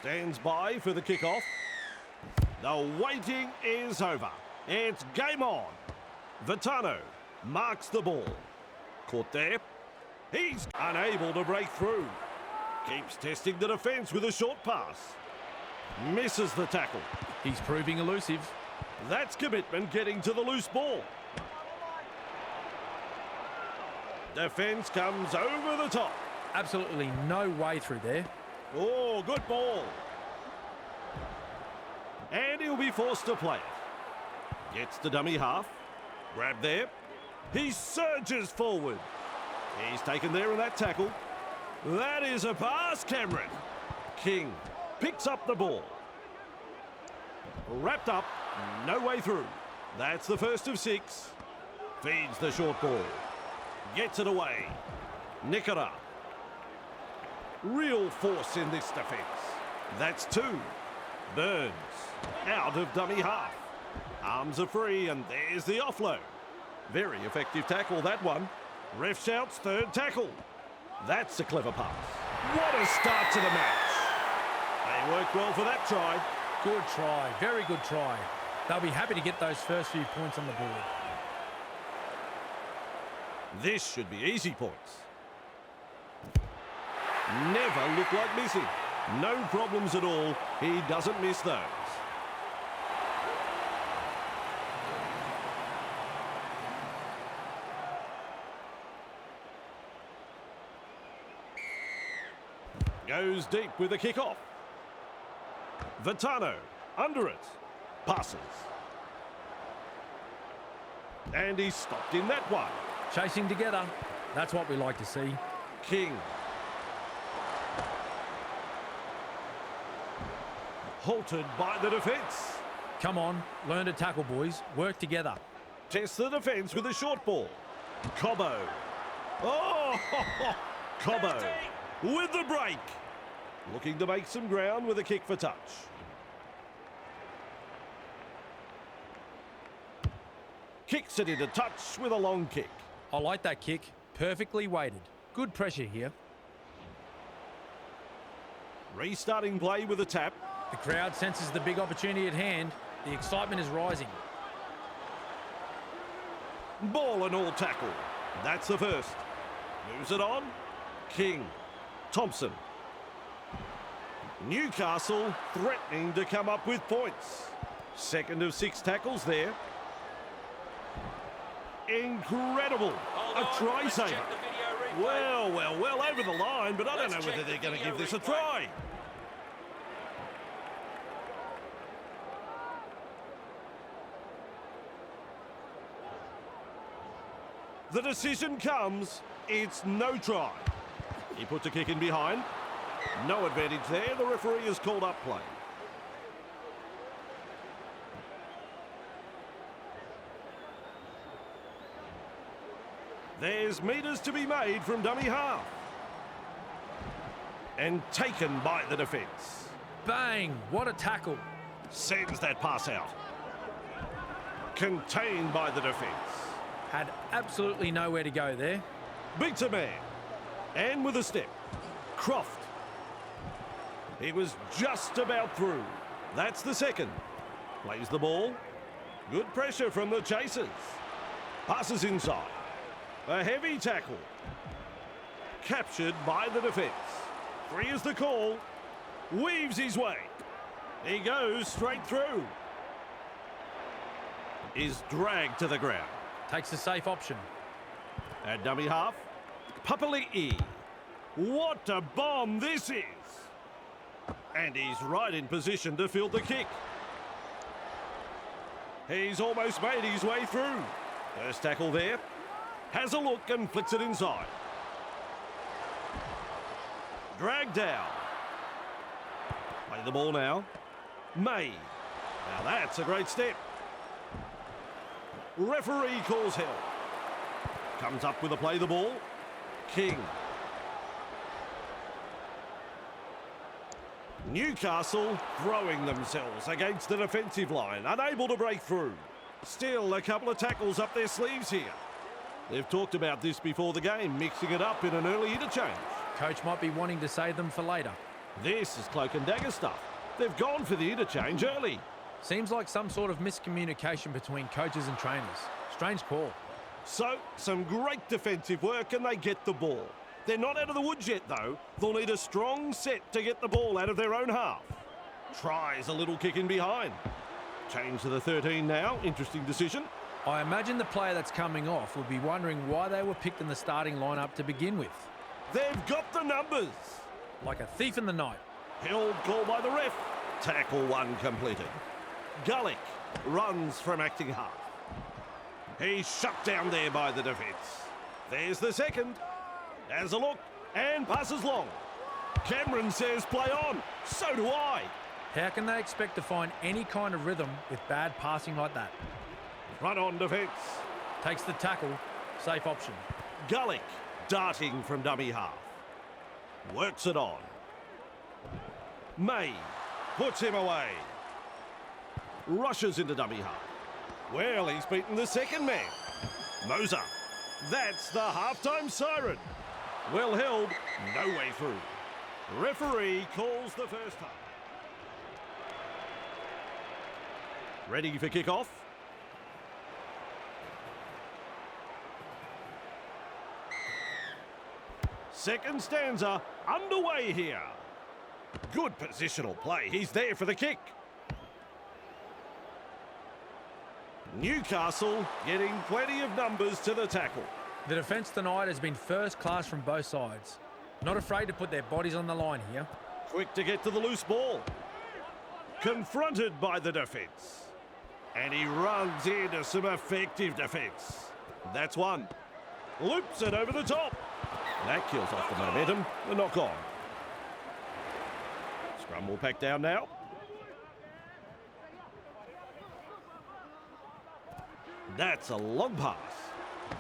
Stands by for the kick-off. The waiting is over. It's game on. Vitano marks the ball. Caught there. He's unable to break through. Keeps testing the defence with a short pass. Misses the tackle. He's proving elusive. That's commitment getting to the loose ball. Defence comes over the top. Absolutely no way through there. Oh, good ball. And he'll be forced to play it. Gets the dummy half. Grab there. He surges forward. He's taken there in that tackle. That is a pass, Cameron. King picks up the ball. Wrapped up, no way through. That's the first of 6. Feeds the short ball. Gets it away. Nikora. Real force in this defence. That's 2. Burns out of dummy half. Arms are free and there's the offload. Very effective tackle, that one. Ref shouts third tackle. That's a clever pass. What a start to the match. They worked well for that try. Good try, very good try. They'll be happy to get those first few points on the board. This should be easy points. Never looked like missing. No problems at all. He doesn't miss those. Goes deep with the kick-off. Vitano under it. Passes. And he's stopped in that one. Chasing together. That's what we like to see. King. Halted by the defence. Come on, learn to tackle, boys. Work together. Test the defence with a short ball. Cobbo. Oh, Cobbo with the break. Looking to make some ground with a kick for touch. Kicks it into touch with a long kick. I like that kick. Perfectly weighted. Good pressure here. Restarting play with a tap. The crowd senses the big opportunity at hand. The excitement is rising. Ball and all tackle. That's the first. Moves it on. King. Thompson. Newcastle threatening to come up with points. Second of 6 tackles there. Incredible. A try saver. Well, over the line, but I don't know whether they're going to give this a try. The decision comes, it's no try. He puts a kick in behind. No advantage there, the referee has called up play. There's metres to be made from dummy half. And taken by the defence. Bang! What a tackle. Sends that pass out. Contained by the defence. Had absolutely nowhere to go there. Beats a man. And with a step. Croft. He was just about through. That's the second. Plays the ball. Good pressure from the chasers. Passes inside. A heavy tackle. Captured by the defence. 3 is the call. Weaves his way. He goes straight through. Is dragged to the ground. Takes the safe option. At dummy half, Papali'i. What a bomb this is. And he's right in position to field the kick. He's almost made his way through. First tackle there. Has a look and flicks it inside. Dragged down. Play the ball now. May. Now that's a great step. Referee calls held. Comes up with a play the ball. King. Newcastle throwing themselves against the defensive line, unable to break through. Still a couple of tackles up their sleeves here. They've talked about this before the game, mixing it up in an early interchange. Coach might be wanting to save them for later. This is cloak and dagger stuff. They've gone for the interchange early. Seems like some sort of miscommunication between coaches and trainers. Strange call. So, some great defensive work and they get the ball. They're not out of the woods yet, though. They'll need a strong set to get the ball out of their own half. Tries a little kick in behind. Change to the 13 now. Interesting decision. I imagine the player that's coming off will be wondering why they were picked in the starting lineup to begin with. They've got the numbers. Like a thief in the night. Held call by the ref. Tackle 1 completed. Gullick runs from acting half. He's shut down there by the defence. There's the second. Has a look and passes long. Cameron says play on. So do I. How can they expect to find any kind of rhythm with bad passing like that? Run on defence. Takes the tackle. Safe option. Gullick darting from dummy half. Works it on. May puts him away. Rushes into dummy half. Well, he's beaten the second man. Moser. That's the halftime siren. Well held, no way through. Referee calls the first half. Ready for kick-off. Second stanza underway here. Good positional play. He's there for the kick. Newcastle getting plenty of numbers to the tackle. The defence tonight has been first class from both sides. Not afraid to put their bodies on the line here. Quick to get to the loose ball. Confronted by the defence. And he runs into some effective defence. That's one. Loops it over the top. That kills off the momentum. The knock on. Scrum will pack down now. That's a long pass.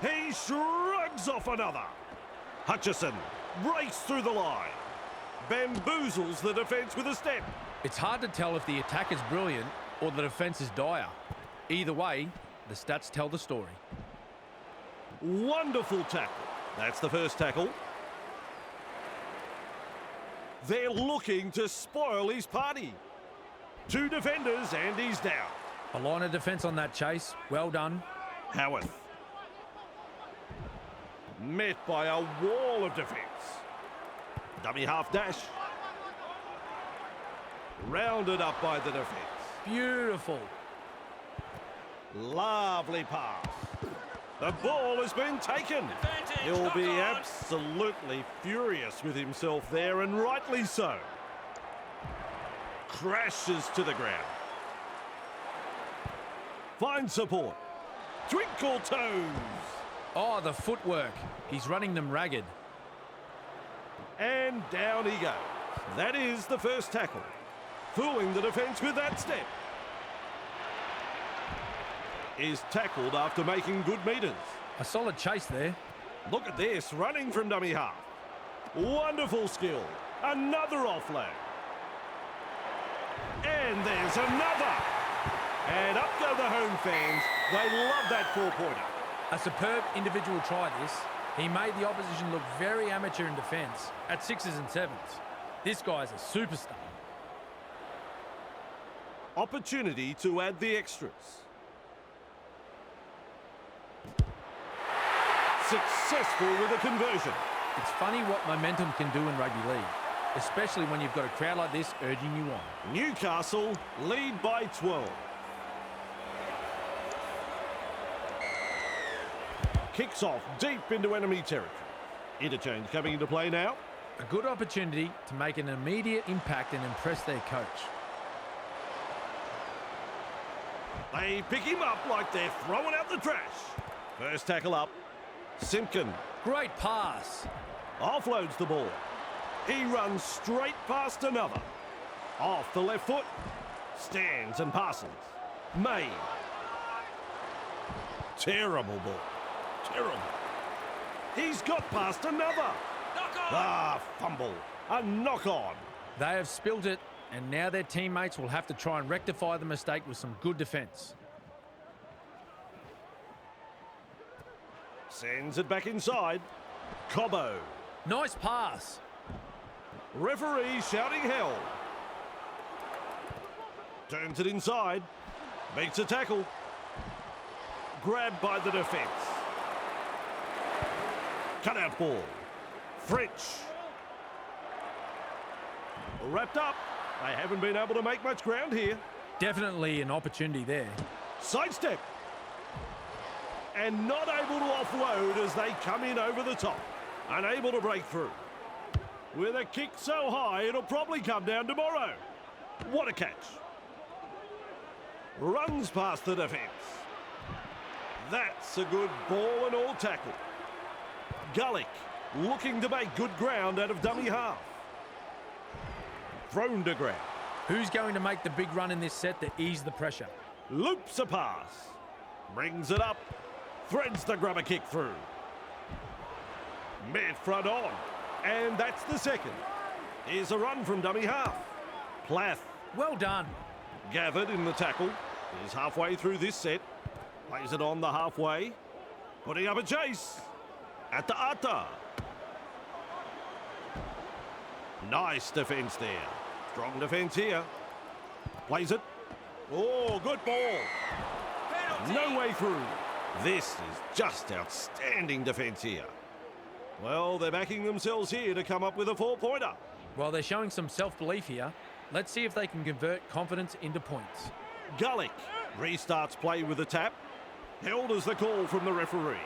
He shrugs off another. Hutchison breaks through the line. Bamboozles the defence with a step. It's hard to tell if the attack is brilliant or the defence is dire. Either way, the stats tell the story. Wonderful tackle. That's the first tackle. They're looking to spoil his party. 2 defenders and he's down. A line of defence on that chase. Well done. Howarth. Met by a wall of defence. Dummy half dash. Rounded up by the defence. Beautiful. Lovely pass. The ball has been taken. He'll be absolutely furious with himself there, and rightly so. Crashes to the ground. Finds support. Twinkle toes. Oh, the footwork. He's running them ragged. And down he goes. That is the first tackle. Fooling the defence with that step. Is tackled after making good metres. A solid chase there. Look at this, running from dummy half. Wonderful skill. Another offload. And there's another. And up go the home fans. They love that 4-pointer. A superb individual try this. He made the opposition look very amateur in defence at 6s and 7s. This guy's a superstar. Opportunity to add the extras. Successful with a conversion. It's funny what momentum can do in rugby league, especially when you've got a crowd like this urging you on. Newcastle lead by 12. Kicks off deep into enemy territory. Interchange coming into play now. A good opportunity to make an immediate impact and impress their coach. They pick him up like they're throwing out the trash. First tackle up. Simpkin Great pass. offloads the ball. He runs straight past another. Off the left foot. Stands and passes. May. Terrible ball. Terrible. He's got past another. Fumble. A knock on. They have spilt it, and now their teammates will have to try and rectify the mistake with some good defence. Sends it back inside. Cobbo. Nice pass. Referee shouting hell. Turns it inside. Makes a tackle. Grabbed by the defence. Cut out ball. French. Wrapped up. They haven't been able to make much ground here. Definitely an opportunity there. Sidestep. And not able to offload as they come in over the top. Unable to break through. With a kick so high, it'll probably come down tomorrow. What a catch. Runs past the defence. That's a good ball and all tackle. Gullick looking to make good ground out of dummy half. Thrown to ground. Who's going to make the big run in this set to ease the pressure? Loops a pass. Brings it up. Threads the grubber kick through. Mid front on. And that's the second. Here's a run from dummy half. Plath. Well done. Gathered in the tackle. Is halfway through this set. Plays it on the halfway. Putting up a chase. At the Atta. Nice defence there. Strong defence here. Plays it. Oh, good ball. Penalty. No way through. This is just outstanding defence here. Well, they're backing themselves here to come up with a 4-pointer. Well, they're showing some self-belief here. Let's see if they can convert confidence into points. Gullick restarts play with a tap. Held as the call from the referee.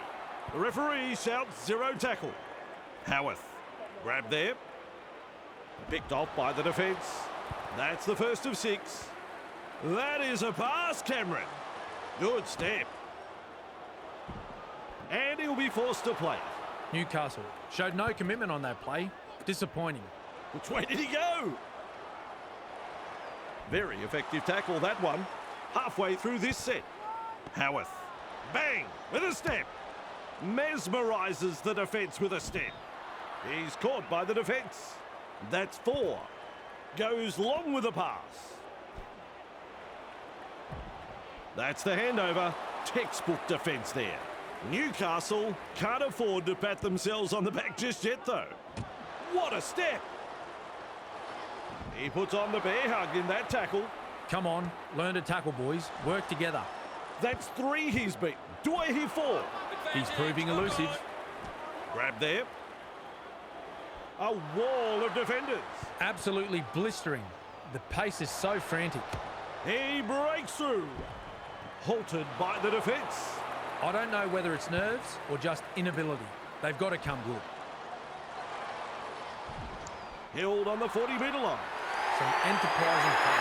The referee shouts 0 tackle. Howarth. Grab there. Picked off by the defence. That's the first of 6. That is a pass, Cameron. Good step. And he'll be forced to play. Newcastle showed no commitment on that play. Disappointing. Which way did he go? Very effective tackle, that one. Halfway through this set. Howarth. Bang! With a step. Mesmerises the defence with a step. He's caught by the defence. That's 4. Goes long with a pass. That's the handover. Textbook defence there. Newcastle can't afford to pat themselves on the back just yet, though. What a step! He puts on the bear hug in that tackle. Come on, learn to tackle, boys. Work together. That's 3 he's beat. Do I hear 4? He's proving elusive. Grab there. A wall of defenders. Absolutely blistering. The pace is so frantic. He breaks through. Halted by the defence. I don't know whether it's nerves or just inability. They've got to come good. Held on the 40-metre line. Some enterprising play.